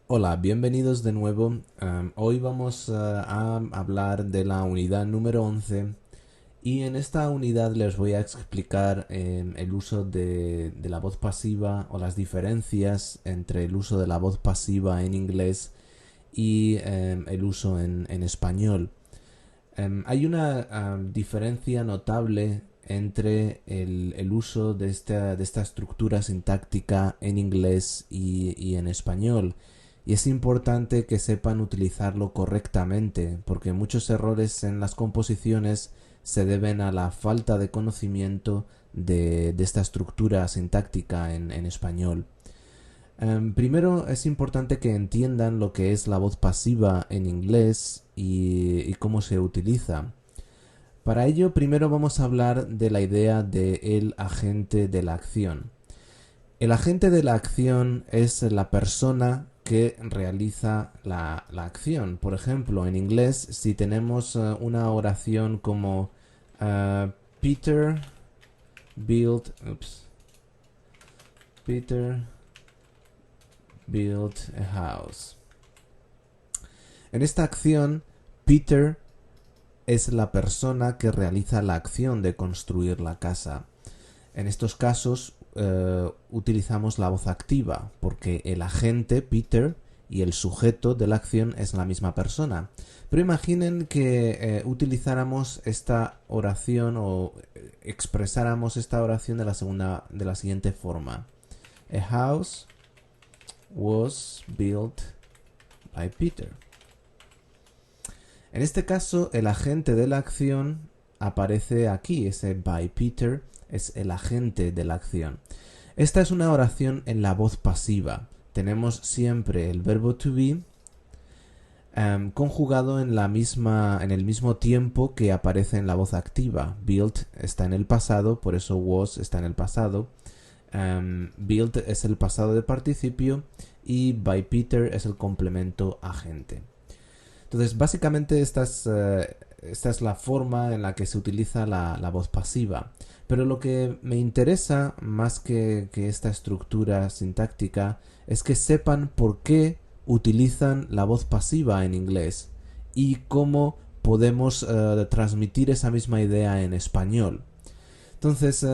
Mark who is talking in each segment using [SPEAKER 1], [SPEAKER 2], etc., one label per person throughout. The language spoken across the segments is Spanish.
[SPEAKER 1] Hola, bienvenidos de nuevo. Hoy vamos a hablar de la unidad número 11 y en esta unidad les voy a explicar el uso de la voz pasiva o las diferencias entre el uso de la voz pasiva en inglés y el uso en español. Hay una diferencia notable entre el uso de esta estructura sintáctica en inglés y en español. Y es importante que sepan utilizarlo correctamente, porque muchos errores en las composiciones se deben a la falta de conocimiento de esta estructura sintáctica en español. Primero es importante que entiendan lo que es la voz pasiva en inglés y cómo se utiliza. Para ello, primero vamos a hablar de la idea de el agente de la acción. El agente de la acción es la persona que realiza la acción. Por ejemplo, en inglés, si tenemos una oración como Peter built, Peter built a house. En esta acción, Peter es la persona que realiza la acción de construir la casa. En estos casos utilizamos la voz activa porque el agente, Peter, y el sujeto de la acción es la misma persona. Pero imaginen que utilizáramos esta oración o expresáramos esta oración de la siguiente forma. A house was built by Peter. En este caso, el agente de la acción aparece aquí, ese by Peter es el agente de la acción. Esta es una oración en la voz pasiva. Tenemos siempre el verbo to be conjugado en el mismo tiempo que aparece en la voz activa. Built está en el pasado, por eso was está en el pasado. Built es el pasado de participio y by Peter es el complemento agente. Entonces, básicamente esta es la forma en la que se utiliza la voz pasiva. Pero lo que me interesa más que esta estructura sintáctica es que sepan por qué utilizan la voz pasiva en inglés y cómo podemos transmitir esa misma idea en español. Entonces,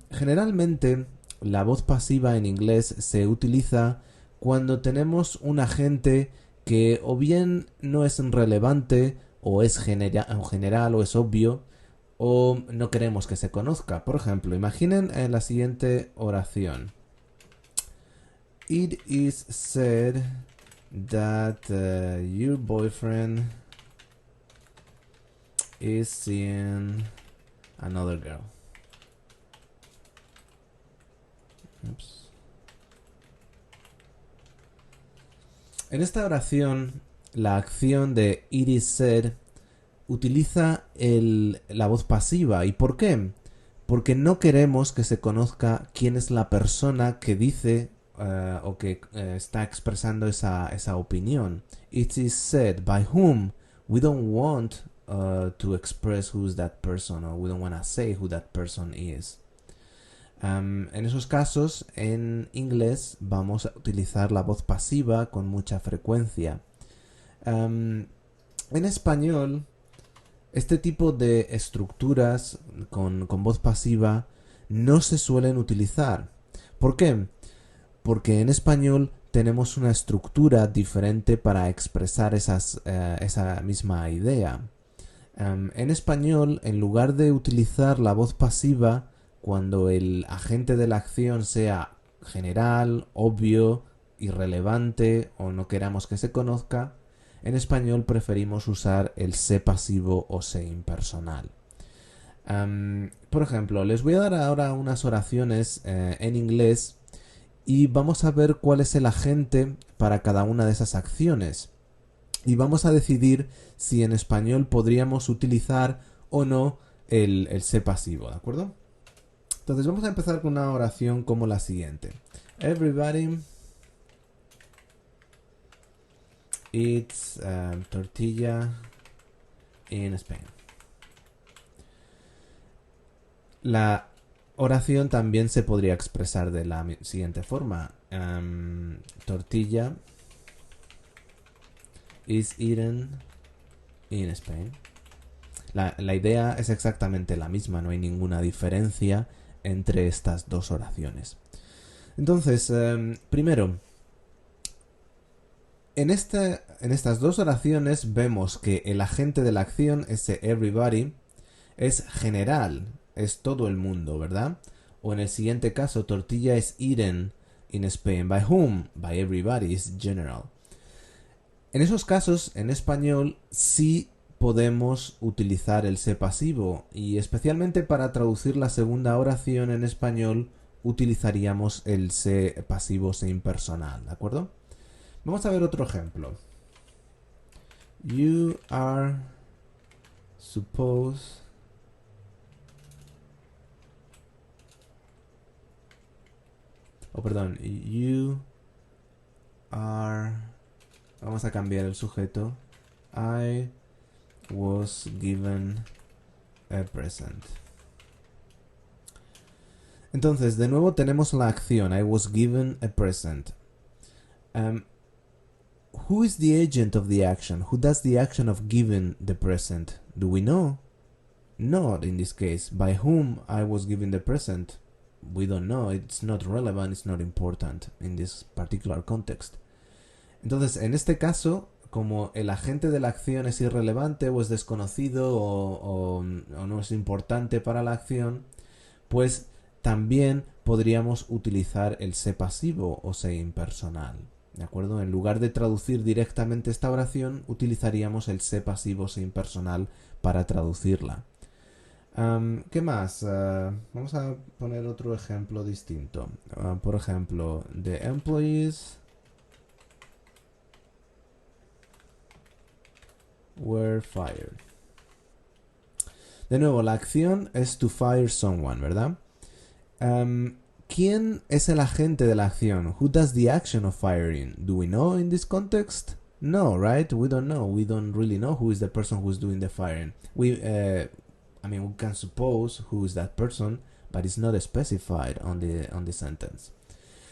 [SPEAKER 1] generalmente la voz pasiva en inglés se utiliza cuando tenemos un agente que o bien no es relevante o es general o es obvio o no queremos que se conozca. Por ejemplo, imaginen la siguiente oración. It is said that your boyfriend is seeing another girl. Oops. En esta oración, la acción de it is said utiliza la voz pasiva. ¿Y por qué? Porque no queremos que se conozca quién es la persona que dice o que está expresando esa opinión. It is said by whom. We don't want to express who's that person or we don't want to say who that person is. En esos casos, en inglés vamos a utilizar la voz pasiva con mucha frecuencia. En español, este tipo de estructuras con voz pasiva no se suelen utilizar. ¿Por qué? Porque en español tenemos una estructura diferente para expresar esa misma idea. En español, en lugar de utilizar la voz pasiva cuando el agente de la acción sea general, obvio, irrelevante o no queramos que se conozca, en español preferimos usar el sé pasivo o sé impersonal. Por ejemplo, les voy a dar ahora unas oraciones en inglés y vamos a ver cuál es el agente para cada una de esas acciones. Y vamos a decidir si en español podríamos utilizar o no el sé pasivo, ¿de acuerdo? Entonces vamos a empezar con una oración como la siguiente. Everybody eats tortilla in Spain. La oración también se podría expresar de la siguiente forma. Tortilla is eaten in Spain. La idea es exactamente la misma, no hay ninguna diferencia entre estas dos oraciones. Entonces, primero, en estas dos oraciones vemos que el agente de la acción, ese everybody, es general, es todo el mundo, ¿verdad? O en el siguiente caso, tortilla is eaten in Spain. By whom? By everybody, is general. En esos casos, en español, sí podemos utilizar el se pasivo y especialmente para traducir la segunda oración en español utilizaríamos el se pasivo se impersonal, ¿de acuerdo? Vamos a ver otro ejemplo. You are supposed you are, vamos a cambiar el sujeto. I was given a present. Entonces, de nuevo tenemos la acción. I was given a present. Who is the agent of the action? Who does the action of giving the present? Do we know? Not in this case. By whom I was given the present? We don't know. It's not relevant. It's not important in this particular context. Entonces, en este caso, como el agente de la acción es irrelevante o es desconocido o no es importante para la acción, pues también podríamos utilizar el se pasivo o se impersonal. ¿De acuerdo? En lugar de traducir directamente esta oración, utilizaríamos el se pasivo se impersonal para traducirla. ¿Qué más? Vamos a poner otro ejemplo distinto. Por ejemplo, the employees were fired. De nuevo, la acción es to fire someone, ¿verdad? ¿Quién es el agente de la acción? Who does the action of firing? Do we know in this context? No, right? We don't know. We don't really know who is the person who's doing the firing. We can suppose who is that person, but it's not specified on the sentence.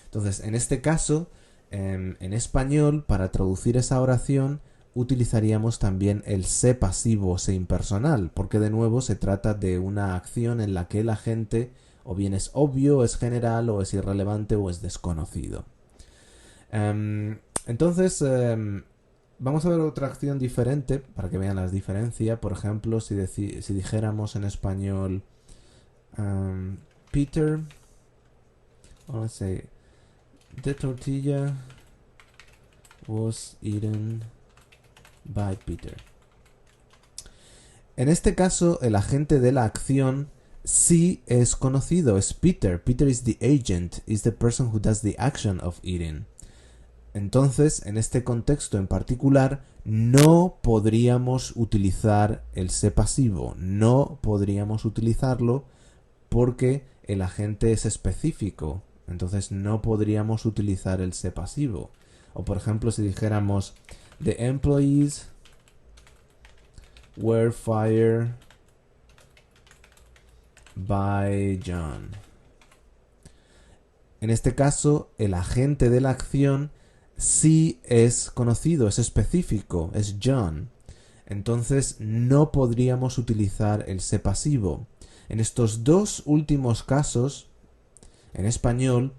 [SPEAKER 1] Entonces, en este caso, en español, para traducir esa oración, utilizaríamos también el se pasivo se impersonal, porque de nuevo se trata de una acción en la que el agente o bien es obvio, es general, o es irrelevante, o es desconocido. Entonces, vamos a ver otra acción diferente para que vean las diferencias. Por ejemplo, si dijéramos en español Peter, let's say, the tortilla was eaten by Peter. En este caso, el agente de la acción sí es conocido, es Peter. Peter is the agent, is the person who does the action of eating. Entonces, en este contexto en particular, no podríamos utilizar el se pasivo. No podríamos utilizarlo porque el agente es específico. Entonces, no podríamos utilizar el se pasivo. O, por ejemplo, si dijéramos the employees were fired by John. En este caso, el agente de la acción sí es conocido, es específico, es John. Entonces no podríamos utilizar el se pasivo. En estos dos últimos casos, en español,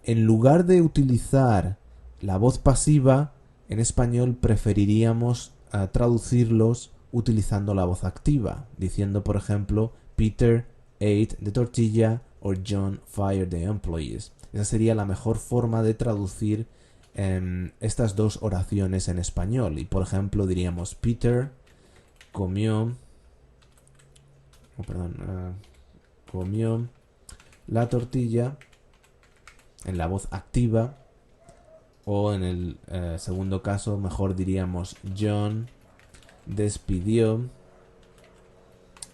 [SPEAKER 1] en lugar de utilizar la voz pasiva, en español preferiríamos traducirlos utilizando la voz activa, diciendo, por ejemplo, Peter ate the tortilla or John fired the employees. Esa sería la mejor forma de traducir estas dos oraciones en español. Y por ejemplo diríamos Peter comió la tortilla en la voz activa, o en el segundo caso mejor diríamos John despidió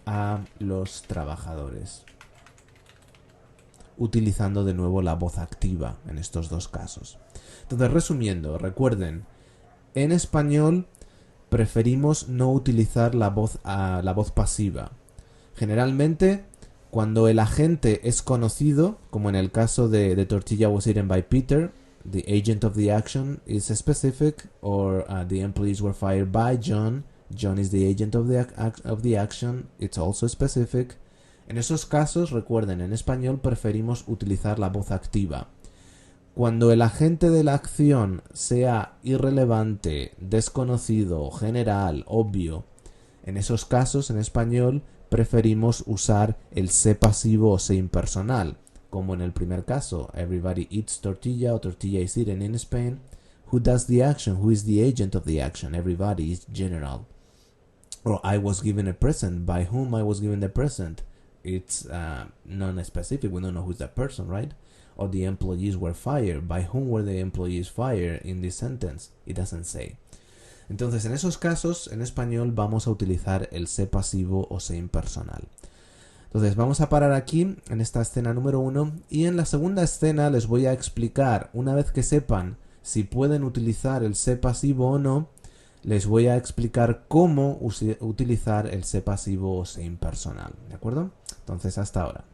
[SPEAKER 1] a los trabajadores, utilizando de nuevo la voz activa en estos dos casos. Entonces, resumiendo, recuerden, en español preferimos no utilizar la voz pasiva. Generalmente, cuando el agente es conocido, como en el caso de Tortilla was eaten by Peter, the agent of the action is specific, or the employees were fired by John. John is the agent of the action. It's also specific. En esos casos, recuerden, en español preferimos utilizar la voz activa. Cuando el agente de la acción sea irrelevante, desconocido, general, obvio, en esos casos, en español, preferimos usar el sé pasivo o sé impersonal. Como en el primer caso, everybody eats tortilla, or tortilla is eaten in Spain. Who does the action? Who is the agent of the action? Everybody is general. Or I was given a present. By whom I was given the present? It's non-specific. We don't know who's that person, right? Or the employees were fired. By whom were the employees fired in this sentence? It doesn't say. Entonces, en esos casos, en español, vamos a utilizar el sé pasivo o sé impersonal. Entonces, vamos a parar aquí, en esta escena número 1, y en la segunda escena les voy a explicar, una vez que sepan si pueden utilizar el sé pasivo o no, les voy a explicar cómo utilizar el sé pasivo o sé impersonal. ¿De acuerdo? Entonces, hasta ahora.